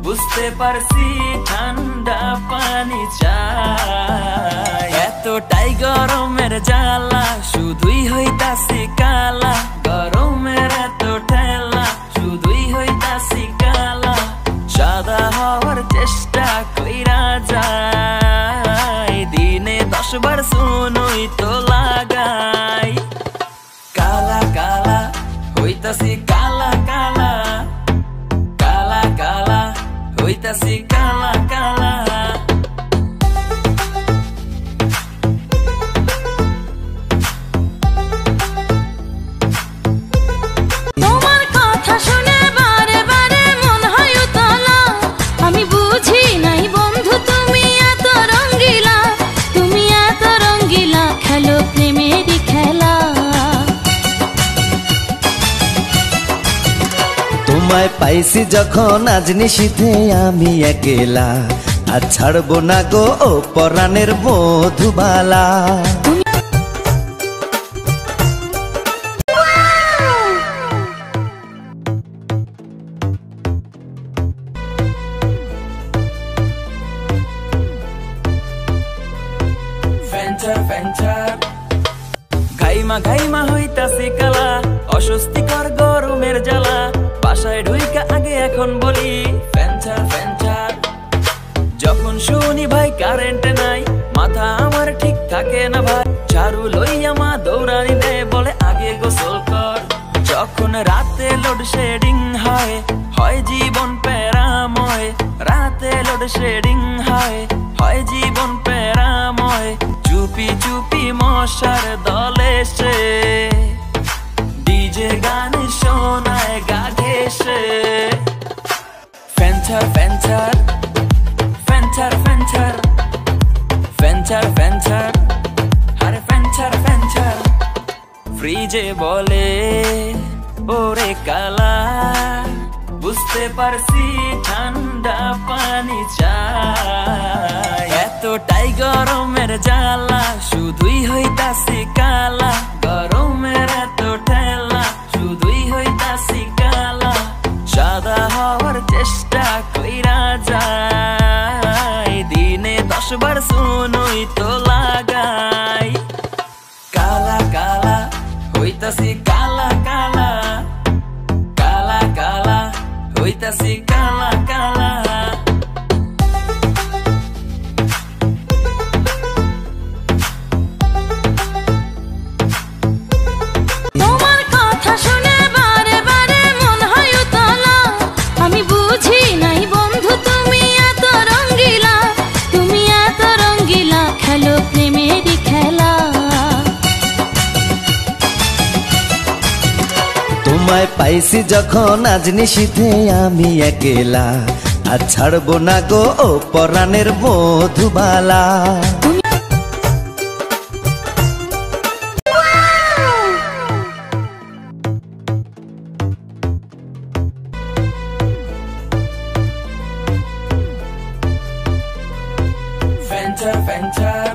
বুঝতে পারছি ঠান্ডা পানি চাই, এতটাই গরমের জ্বালা, শুধুই হইতাছি কালা, গরমের এত ঠেলা, শুধুই হইতাছি কালা। সাদা হওয়ার চেষ্টা কইরা যায়, দিনে 10 বার শুনুই তো লাগাই। কালা কালা হইতাছি কালা কালা, কালা কালা হইতাছি কালা কালা। তোমার কথা শুনে বারে বারে মন হয় উতলা, আমি বুঝি নাই বন্ধু তুমি এত রঙ্গিলা, তুমি এত রঙ্গিলা, খেলো প্রেমেরই খেলা। তোমায় পাইছি যখন আজ নিশীথে আমি একেলা, আর ছাড়বো না গো ও পরাণের মধুবালা। ঘাইমা ঘাইমা হইতাছে কালা, অস্বস্তিকর গরমের জ্বালা, বাসায় ঢুইকা আগে এখন বলি ফ্যানচার ফ্যানচার। যখন শুনি ভাই কারেন্ট নাই, মাথা আমার ঠিক থাকে না ভাই, ঝাড়ু লইয়া মা দৌড়ানি দেয়, বলে আগে গোসল কর। যখন রাতে লোডশেডিং হয়, হয় জীবন প্যারাময়, রাতে লোডশেডিং হয়, হয় জীবন প্যারাময়। চুপি চুপি মশার দলে সে ডিজে গান শোনায় গা ঘেঁষে। ফ্যানচার ফ্যানচার ফ্যানচার ফ্যানচার ফ্যানচার ফ্যানচার, আরে ফ্যানচার ফ্যানচার। ফ্রিজে বলে ওরে কালা, বুঝতে পারছি ঠান্ডা পানি চাই। এতটাই গরমের জ্বালা, শুধুই হইতাছি কালা, গরমের এত ঠেলা, শুধুই হইতাছি কালা। সাদা হওয়ার চেষ্টা কইরা যায়, দিনে 10 বার শুনুই তো লাগাই। কালা কালা হইতাছি কালা কালা, কালা কালা হইতাছি কালা কালা। তোমার কথা শুনে বারে বারে মন হয় উতলা, আমি বুঝি নাই বন্ধু তুমি এত রঙ্গিলা, তুমি এত রঙ্গিলা, খেলো প্রেমেরই খেলা। তোমায় পাইছি যখন আজ নিশীথে আমি একেলা, আর ছাড়বো না গো ও পরাণের মধুবালা। ফ্যানচার ফ্যানচার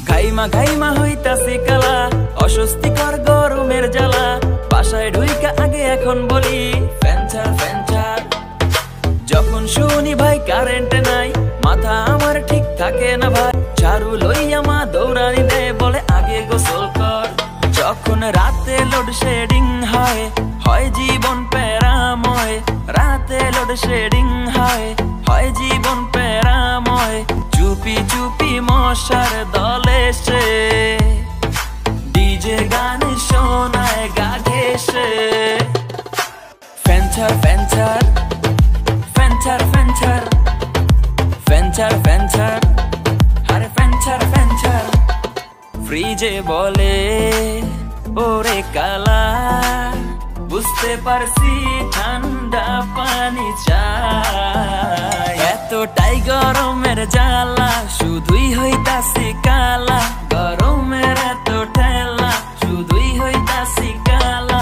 ঘাইমা ঘাইমা হইতাছে কালা, অস্বস্তিকর গরমের জ্বালা, বাসায় ঢুইকা আগে এখন বলি ফ্যানচার ফ্যানচার। যখন শুনি ভাই কারেন্ট নাই, মাথা আমার ঠিক থাকে না ভাই, ঝাড়ু লইয়া মা দৌড়ানি দেয়, বলে আগে গোসল কর। যখন রাতে লোডশেডিং হয়, হয় জীবন প্যারাময়, রাতে লোডশেডিং হয়, হয় জীবন প্যারাময়। চুপি চুপি মশার দলে সে ডিজে গান শোনায় গা ঘেঁষে। ফ্যানচার ফ্যানচার ফ্যানচার ফ্যানচার ফ্যানচার ফ্যানচার, আরে ফ্যানচার ফ্যানচার। ফ্রিজে বলে ওরে কালা, বুঝতে পারছি ঠান্ডা পানি চাই। এতটাই গরমের জ্বালা, শুধুই হইতাছি কালা, গরমের এত ঠেলা, শুধুই হইতাছি কালা।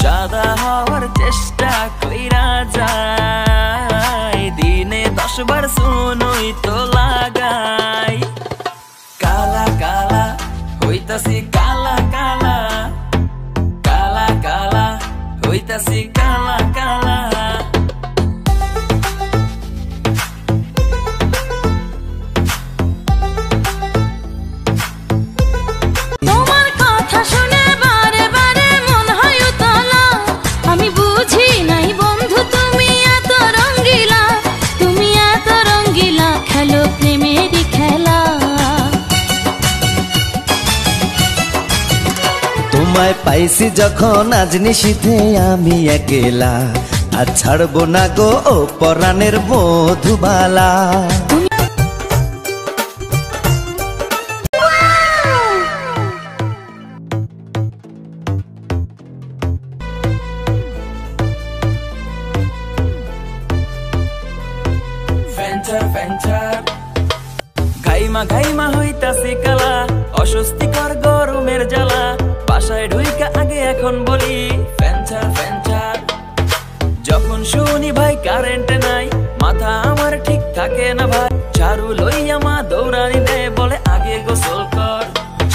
সাদা হওয়ার চেষ্টা কইরা যায়, দিনে 10 বার শুনুই তো লাগাই। কালা কালা হইতাছি কালা কালা, কালা কালা হইতাছি কালা কালা। তোমার কথা শুনে বারে বারে মন হয় উতলা, আমি বুঝি নাই বন্ধু তুমি এত রঙ্গিলা, তুমি এত রঙ্গিলা, খেলো প্রেমেরই খেলা। তোমায় পাইছি যখন আজ নিশীথে আমি একেলা, আর ছাড়বো না গো ও পরাণের মধুবালা। ফ্যানচার ফ্যানচার ঘাইমা ঘাইমা হইতাছে কালা, অস্বস্তিকর গরমের জ্বালা, বাসায় ঢুইকা আগে এখন বলি ফ্যানচার ফ্যানচার। যখন শুনি ভাই কারেন্ট নাই, মাথা আমার ঠিক থাকে না ভাই ঝাড়ু লইয়া মা দৌড়ানি দেয় বলে আগে গোসল কর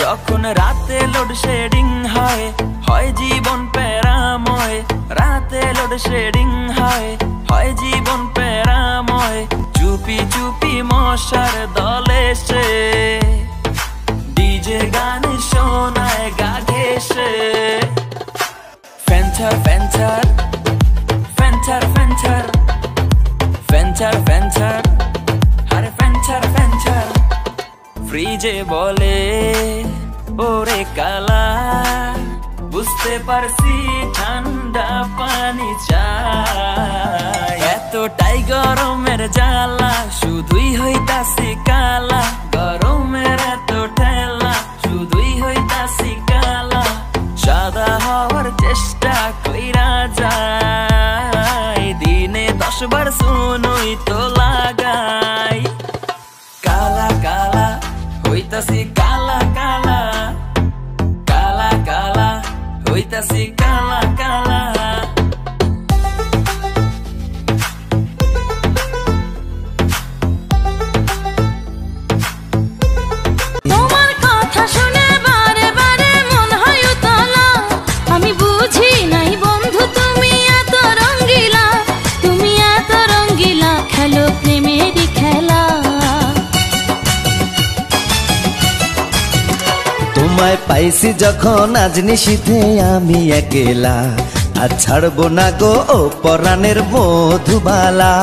যখন রাতে লোডশেডিং হয় হয় জীবন প্যারাময় রাতে লোডশেডিং হয় হয় জীবন প্যারাময় চুপি চুপি মশার দলে সে ডিজে গান শোনায় গা ঘেঁষে ফ্যানচার ফ্যানচার ফ্যানচার ফ্যানচার ফ্যানচার ফ্যানচার আরে ফ্যানচার ফ্যানচার ফ্রিজে বলে ওরে কালা বুঝতে পারছি ঠান্ডা পানি চাই এতটাই গরমের জ্বালা শুধুই হইতাছি কালা গরমের এত ঠেলা শুধুই হইতাছি কালা সাদা হওয়ার চেষ্টা কইরা যায় দিনে 10 বার শুনুই তো লাগাই কালা কালা হইতাছি কালা কালা কালা কালা হইতাছি কালা কালা তোমার কথা শুনে বারে বারে মন হয় উতলা আমি বুঝি নাই বন্ধু তুমি এত রঙ্গিলা খেলো প্রেমেরই খেলা তোমায় পাইছি যখন আজ নিশীথে আমি একলা আর ছাড়বো না গো ও পরাণের মধুবালা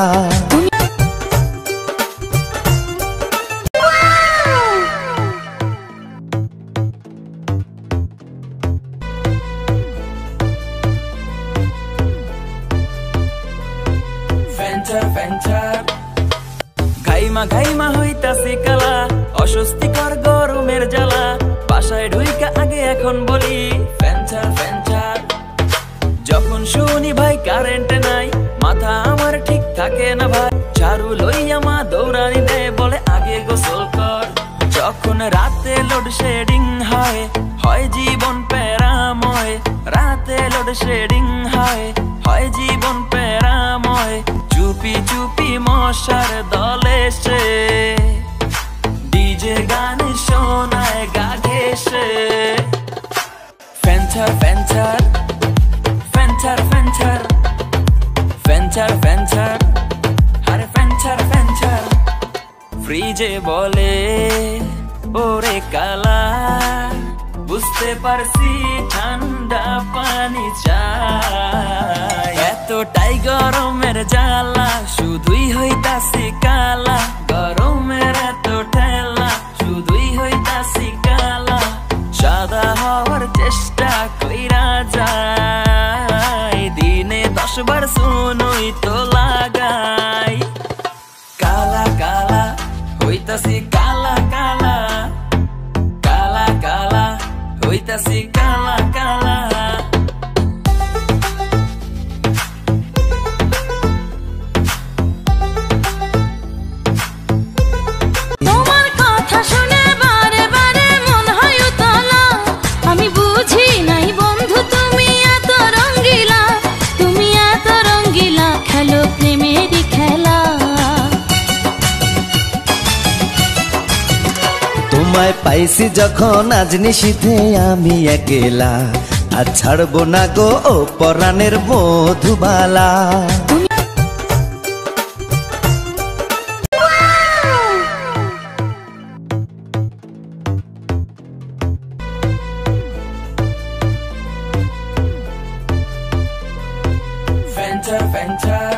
ফ্যানচার ফ্যানচার ঘাইমা ঘাইমা হইতাছে কালা অস্বস্তিকর গরমের জ্বালা বাসায় ঢুইকা আগে এখন বলি ফ্যানচার ফ্যানচার যখন শুনি ভাই কারেন্ট নাই মাথা আমার ঠিক থাকে না ভাই ঝাড়ু লইয়া মা দৌড়ানি দেয় বলে আগে গোসল কর যখন রাতে লোডশেডিং হয় হয় জীবন প্যারাময় রাতে লোডশেডিং হয় হয় জীবন প্যারাময় চুপি চুপি মশার দলে সে ডিজে গান শোনায় গা ঘেঁষে ফ্যানচার ফ্যানচার ফ্যানচার ফ্যানচার ফ্যানচার ফ্যানচার আরে ফ্যানচার ফ্যানচার ফ্রিজে বলে ওরে কালা বুঝতে পারছি ঠান্ডা পানি চাই এতটাই গরমের জ্বালা শুধুই হইতাছি কালা গরমের এত ঠেলা শুধুই হইতাছি কালা সাদা হওয়ার চেষ্টা কইরা যায় দিনে 10 বার শুনুই তো লাগাই কালা কালা হইতাছি কালা কালা কালা কালা হইতাছি কালা কালা তোমার কথা শুনে বারে বারে মন হয় উতলা আমি বুঝি নাই বন্ধু তুমি এত রঙ্গিলা খেলো প্রেমেরই খেলা তোমায় পাইছি যখন আজ নিশীথে আমি একলা আর ছাড়বো না গো ও পরাণের মধুবালা ফ্যানচার ফ্যানচার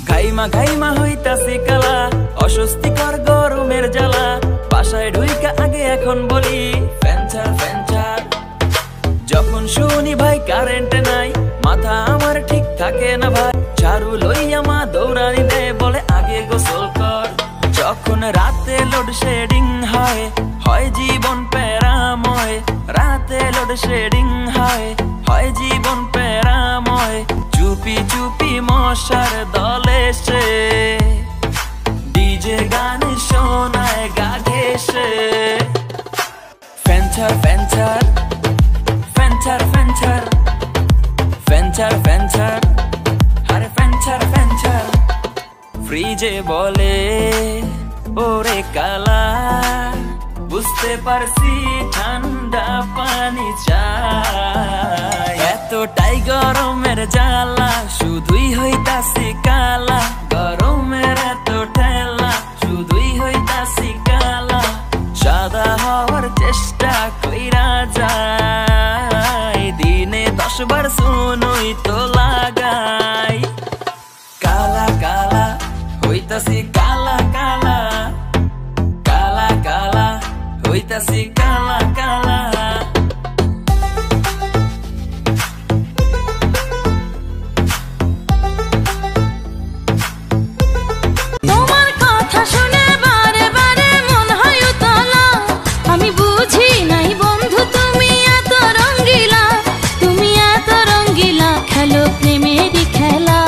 ঘাইমা ঘাইমা হইতাছে কালা অস্বস্তিকর গরমের জ্বালা বাসায় ঢুইকা আগে এখন বলি ফ্যানচার ফ্যানচার যখন শুনি ভাই কারেন্ট নাই মাথা আমার ঠিক থাকে না ভাই ঝাড়ু লইয়া মা দৌড়ানি দেয় বলে আগে গোসল কর যখন রাতে লোডশেডিং হয় হয় জীবন প্যারাময় রাতে লোডশেডিং হয় হয় জীবন প্যারাময় চুপি চুপি মশার দলে সে ডিজে গান শোনায় গা ঘেঁষে ফ্যানচার ফ্যানচার ফ্যানচার ফ্যানচার ফ্যানচার ফ্যানচার আরে ফ্যানচার ফ্যানচার ফ্রিজে বলে ওরে কালা, বুঝতে পারছি ঠান্ডা পানি চাই। এতটাই গরমের জ্বালা, শুধুই হইতাছি কালা, গরমের এত ঠেলা, শুধুই হইতাছি কালা। সাদা হওয়ার চেষ্টা কইরা যাই, দিনে 10 বার সুনুই তো লাগাই। কালা কালা হইতাছি কালা কালা, কালা কালা হইতাছি কালা কালা। তোমার কথা শুনে বারে বারে মন হয় উতলা, আমি বুঝি নাই বন্ধু তুমি এত রঙ্গিলা, তুমি এত রঙ্গিলা, খেলো প্রেমেরই খেলা।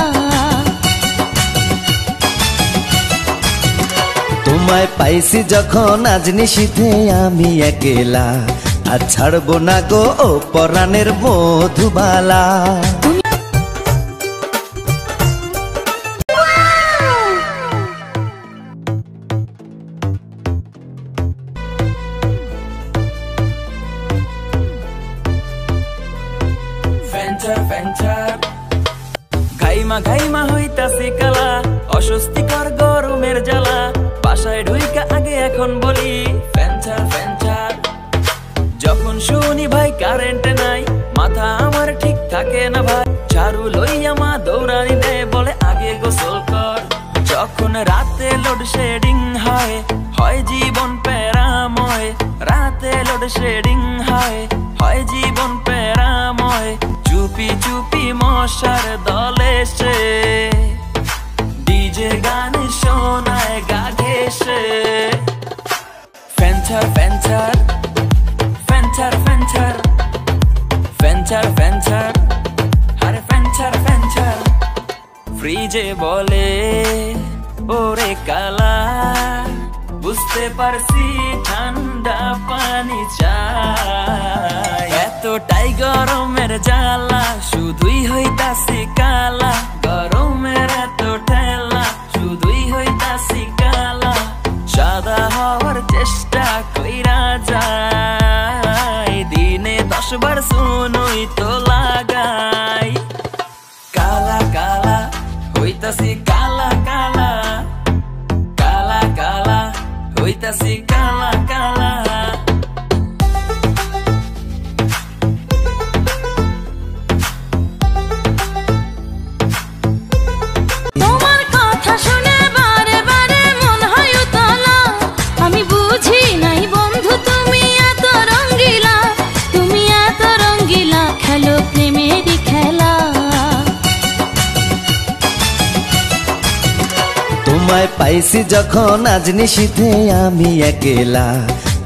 তোমায় পাইছি যখন আজ নিশীথে আমি একলা, আর ছাড়বো না গো ও পরাণের মধুবালা। ফেঞ্চার ফেঞ্চার ঘাইমা ঘাইমা হইতাছি কালা, অস্বস্তিকর গরমের জ্বালা, বাসায় ঢুইকা আগে এখন বলি ফেঞ্চার ফেঞ্চার। যখন শুনি ভাই কারেন্ট নাই, মাথা আমার ঠিক থাকে না ভাই, ঝাড়ু লইয়া মা দৌড়ানি দেয়, বলে আগে গোসল কর। যখন রাতে লোডশেডিং হয়, হয় জীবন প্যারাময়, রাতে লোডশেডিং হয়, হয় জীবন প্যারাময়। চুপি চুপি মশার দলে সে ডিজে গান শোনায় গা ঘেঁষে। ফেঞ্চার ফেঞ্চার ফেঞ্চার ফেঞ্চার ফেঞ্চার ফেঞ্চার, আরে ফেঞ্চার ফেঞ্চার। ফ্রিজে বলে ওরে কালা, বুঝতে পারছি ঠান্ডা পানি চাই। এতটাই গরমের জ্বালা, শুধুই হইতাছি কালা, গরমের এত ঠেলা, শুধুই হইতাছি কালা। সাদা হওয়ার চেষ্টা কইরা যাই, দিনে 10 বার সুনুই তো লাগাই। কালা কালা হইতাছি কালা কালা, কালা কালা হইতাছি কালা কালা। তোমার কথা শুনে বারে বারে মন হয় উতলা, আমি বুঝি নাই বন্ধু তুমি এত রঙ্গিলা, তুমি এত রঙ্গিলা, খেলো প্রেমেরই খেলা। তোমায় পাইছি যখন আজ নিশীথে আমি একলা,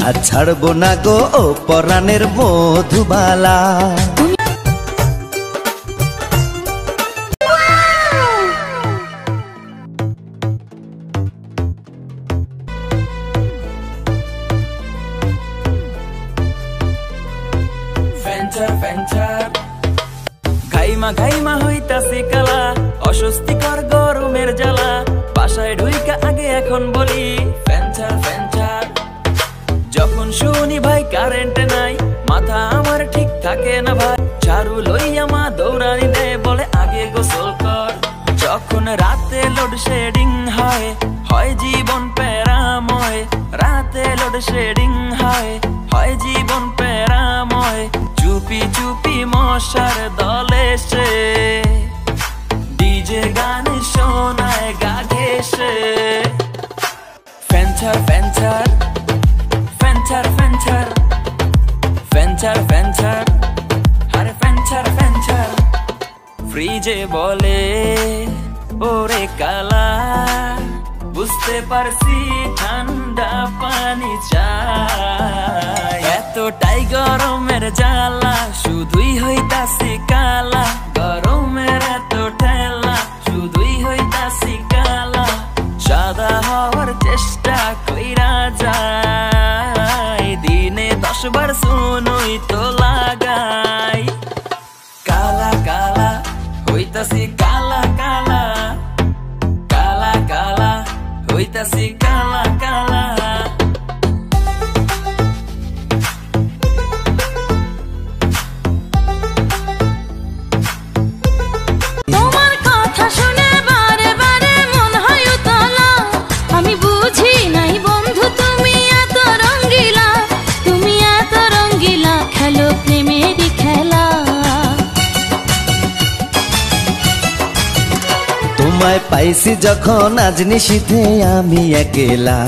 আর ছাড়বো না গো ও পরাণের মধুবালা। ফেঞ্চার ফেঞ্চার ঘাইমা ঘাইমা হইতাছি কালা, অস্বস্তিকর গরমের জ্বালা, বাসায় ঢুইকা আগে এখন বলি ফেঞ্চার ফেঞ্চার। যখন শুনি ভাই কারেন্ট নাই, মাথা আমার ঠিক থাকে না ভাই, ঝাড়ু লইয়া মা দৌড়ানি দেয়, বলে আগে গোসল কর। যখন রাতে লোডশেডিং হয়, হয় জীবন প্যারাময়, রাতে লোডশেডিং হয়, হয় জীবন প্যারাময়। চুপি চুপি মশার দলে সে ডিজে গান শোনায় গা ঘেঁষে। ফেঞ্চার ফেঞ্চার ফেঞ্চার ফেঞ্চার ফেঞ্চার ফেঞ্চার, আরে ফেঞ্চার ফেঞ্চার। ফ্রিজে বলে ওরে কালা, বুঝতে পারছি ঠান্ডা পানি চাই। এতটাই গরমের জ্বালা, শুধুই হইতাছি কালা, গরমের এত ঠেলা, শুধুই হইতাছি কালা। সাদা হওয়ার চেষ্টা কইরা যাই, দিনে 10 বার সুনুই তো লাগাই। কালা কালা হইতাছি কালা কালা, কালা কালা তোমায় পাইছি যখন আজ নিশীথে আমি একেলা,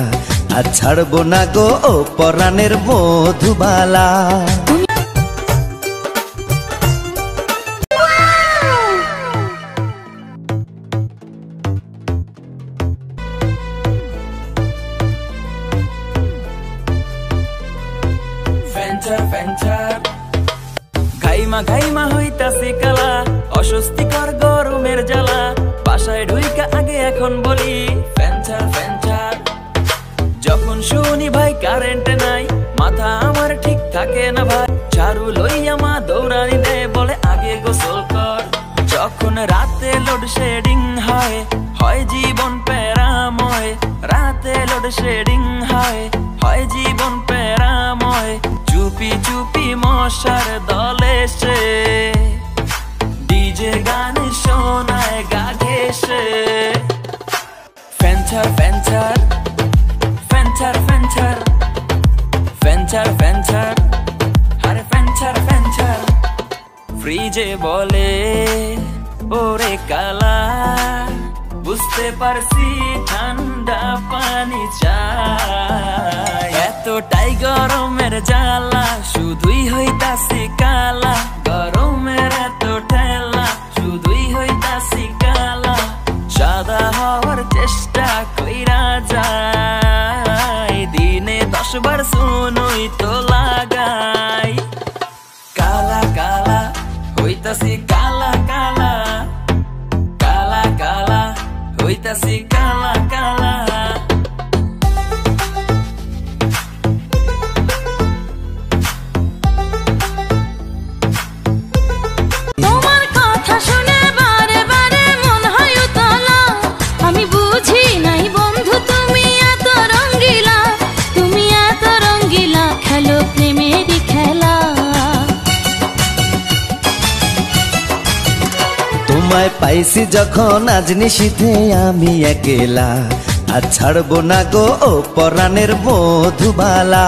আর ছাড়বো না গো ও পরাণের মধুবালা। ফ্যান্টার ফ্যান্টার ঘাইমা ঘাইমা হইতাছে কালা, অস্বস্তিকর গরমের জ্বালা, বাসায় ঢুইকা আগে এখন বলি ফ্যান্টার ফ্যান্টার। যখন শুনি ভাই কারেন্ট নাই, মাথা আমার ঠিক থাকে না ভাই, ঝাড়ু লইয়া মা দৌড়ানি দেয়, বলে আগে গোসল কর। যখন রাতে লোডশেডিং হয়, হয় জীবন প্যারাময়, রাতে লোডশেডিং হয়, হয় জীবন প্যারাময়। চুপি চুপি মশার দলে সে ডিজে গান শোনায় গা ঘেঁষে। ফ্যান্টার ফ্যান্টার ফ্যান্টার ফ্যান্টার ফ্যান্টার ফ্যান্টার আরে ফ্যান্টার ফ্যান্টার। ফ্রিজে বলে ওরে কালা, বুঝতে পারছি ঠান্ডা পানি চাই। এতটাই গরমের জ্বালা, শুধুই হইতাছি কালা, গরমের এত ঠেলা, শুধুই হইতাছি কালা। সাদা হওয়ার চেষ্টা কইরা যায়, দিনে 10 বার শুনুই তো লাগাই। কালা কালা হইতাছি কালা কালা, কালা কালা হইতাছি কালা কালা। তোমার কথা শুনে বারে বারে মন হয় উতলা, আমি বুঝি নাই বন্ধু তুমি এত রঙ্গিলা, তুমি এত রঙ্গিলা, খেলো প্রেমেরই খেলা। তোমায় পাইছি যখন আজ নিশীথে আমি একেলা, আর ছাড়বো না গো ও পরাণের মধুবালা।